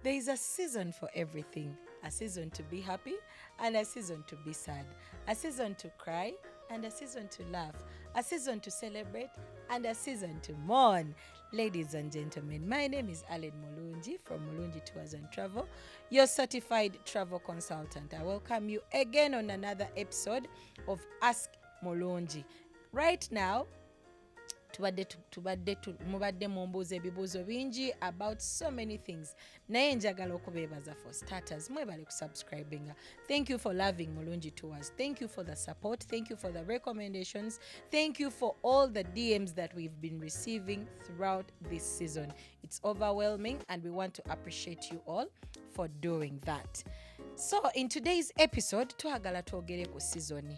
There is a season for everything. A season to be happy and a season to be sad. A season to cry and a season to laugh. A season to celebrate and a season to mourn. Ladies and gentlemen, my name is Alan Mulungi from Mulungi Tours and Travel, your certified travel consultant. I welcome you again on another episode of Ask Mulungi. Right now, mubadde mumbuuza ebibuuzo bingi about so many things, naye njagala okubeebaza for starters mwebale kusubscribinga. Thank you for loving Mulungi Tours. Thank you for the support. Thank you for the recommendations. Thank you for all the DMs that we've been receiving throughout this season. It's overwhelming and we want to appreciate you all for doing that. So in today's episode twagala twogere ku season.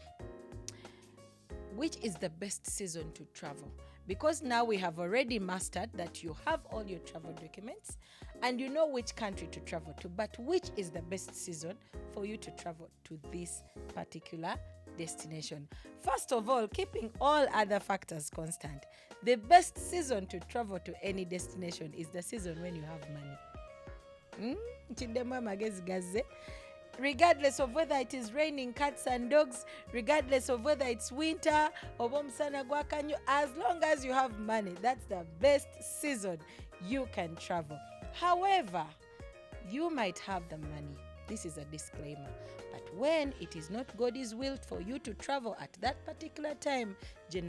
Which is the best season to travel? Because now we have already mastered that you have all your travel documents and you know which country to travel to, but which is the best season for you to travel to this particular destination? First of all, keeping all other factors constant, the best season to travel to any destination is the season when you have money. Regardless of whether it is raining cats and dogs, regardless of whether it's winter or as long as you have money, that's the best season you can travel. However, you might have the money. This is a disclaimer. But when it is not God's will for you to travel at that particular time, there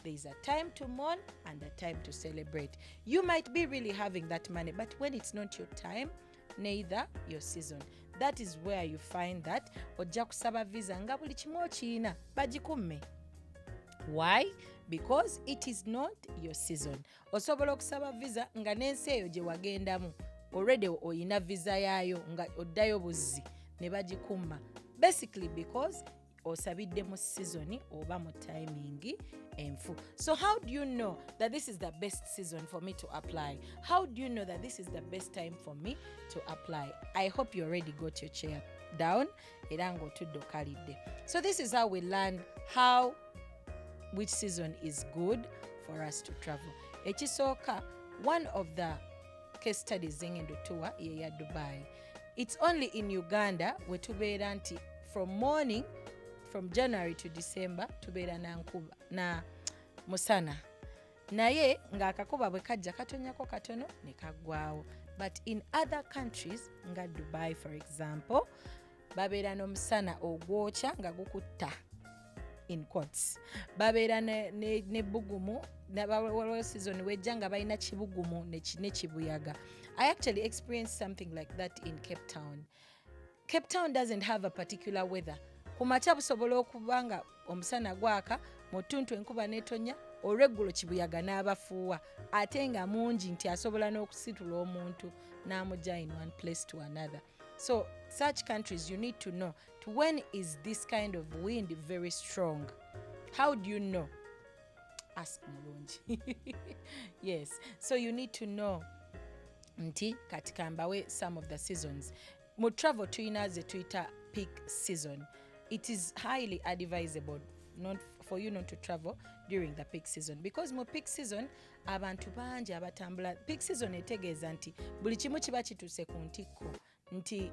is a time to mourn and a time to celebrate. You might be really having that money, but when it's not your time, neither your season. That is where you find that ojja kusaba visa nga buli kimu okiina bagikumme. Why? Because it is not your season. Osobola okusaba visa nga n'ensi eyo gye wagendamu already oyina visa yaayo nga oddayo buzzi ne bagikumma. Basically because osabidde mu season oba mu timing enfu. So how do you know that this is the best season for me to apply? How do you know that this is the best time for me to apply? I hope you already got your chair down. So this is how we learn which season is good for us to travel. Ekisooka, one of the case studies in the tour ya Dubai. It's only in Uganda where tubeera nti from January to December tubeera na nkuba na musana naye nga akakuba bwe kajja katonyako katono ne kaggwaawo. But in other countries nga Dubai for example babeera n'omusana ogwokya nga gukutta in quotes. Babeera ne bugumu waliwo season wejja nga balina kibugumu ne kibuyaga. I actually experienced something like that in Cape Town. Cape Town doesn't have a particular weather. Kumakya busobola okuba nga omusana gwaka, mu ttuntu enkuba n'etonya, olweggulo kibuyaga n'abafuuwa, ate nga mungi nti asobola n'okusitula omuntu n'amugya in one place to another. So such countries you need to know to when is this kind of wind very strong. How do you know? Ask Mulungi. Yes, so you need to know nti katikambawe some of the seasons. Mu travel tuyina ze tuyita peak season. It is highly advisable not for you not to travel during the peak season because mu peak season abantu bangi abatambula. Peak season etegeeza nti buli kimu kiba kituuse ku ntikko nti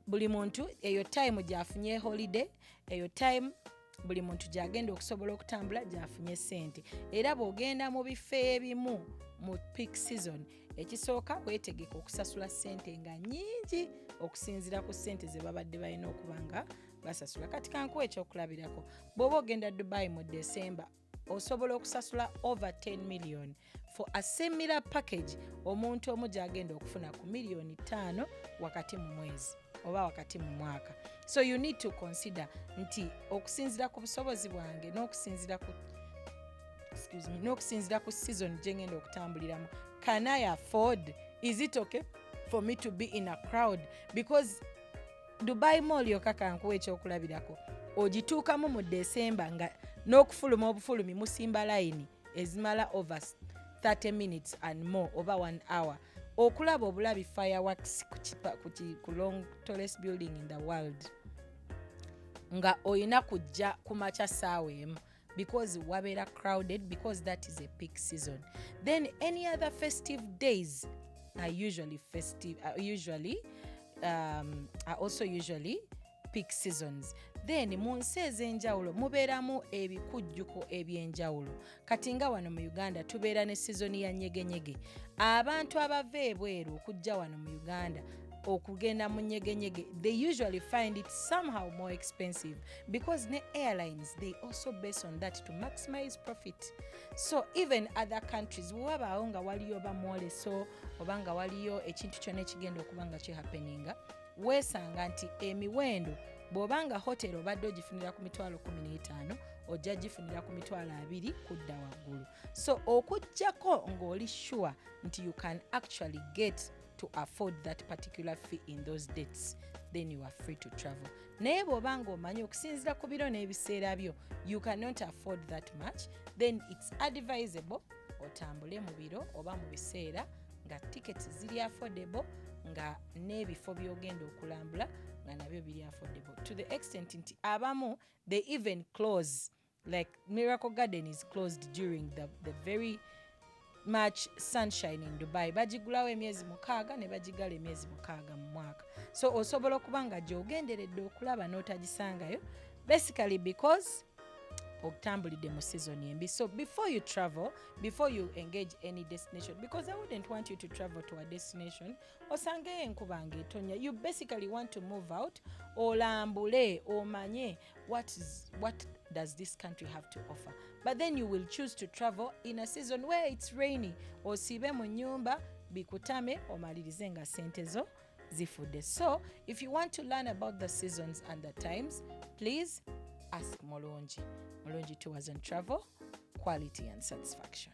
buli muntu eyo time gyafunye holiday, eyo time buli muntu gyagenda okusobola okutambula gyafunye ssente. Era bw'ogenda mu bifo ebimu mu peak season ekisooka weetegeka okusasula ssente nga nnyingi okusinziira ku ssente ze babadde balina okuba nga basasula. Kati kankuwa ekyokulabirako, bw'oba ogenda Dubai mu December osobola okusasula over 10 million for a similar package omuntu omu gyagenda okufuna ku million 5 wakati mu mwezi oba wakati mu mwaka. So you need to consider nti okusinziira ku busobozi bwange n'okusinziira ku season gye ngenda okutambuliramu, can I afford? Is it okay for me to be in a crowd? Because Dubai Mall yokka kankuwa ekyokulabirako ogituukamu mu December nga n'okufuluma obufulumi musimba line ezimala over 30 minutes and more over 1 hour. Okulaba obulabi fireworks ku long tallest building in the world nga oyina kujja kumakya saawa emu because wabeera crowded because that is a peak season. Then any other festive days are usually festive, are also usually peak seasons. Then mu nsi ez'enjawulo mubeeramu ebikujjuko eby'enjawulo. Kati nga wano mu Uganda tubeera ne sizoni ya nyegenyege. Abantu abava ebweru okujja wano mu Uganda okugenda mu nyegenyege, they usually find it somehow more expensive because ne airlines, they also base on that to maximize profit. So even other countries, wabaawo nga waliyo bamwoleso oba nga waliyo ekintu kyonna ekigenda okuba nga kihappeninga, weesanga nti emiwendo bw'obanga hoteri obadde ogifunira ku mitwalo 15 ojja gifunira ku mitwalo 20 kudda waggulu. So okujjako ng'oli sure nti you can actually get to afford that particular fee in those dates, then you are free to travel. Naye bw'obanga omanyi okusinziira ku biro n'ebiseera byo you cannot afford that much, then it's advisable otambule mu biro oba mu biseera nga tickets ziri affordable, nga n'ebifo by'ogenda okulambula nga nabyo biri affordable, to the extent nti abamu they even close, like Miracle Garden is closed during the very much sunshine in Dubai. Bagigulawo emyezi 6 ne bagigala emyezi 6 mu mwaka. So osobola okuba nga gy'ogenderedde okulaba n'otagisangayo, basically because otambulidde mu season embi. So before you travel, before you engage any destination, because I wouldn't want you to travel to a destination osangeyo enkuba ng'etonnya, you basically want to move out, olambule, omanye what does this country have to offer. But then you will choose to travel in a season where it's rainy. Osiibe mu nnyumba bikutame omalirize nga sente zo zifudde. So if you want to learn about the seasons and the times, please ask Mulungi. Mulungi Tours and Travel, quality and satisfaction.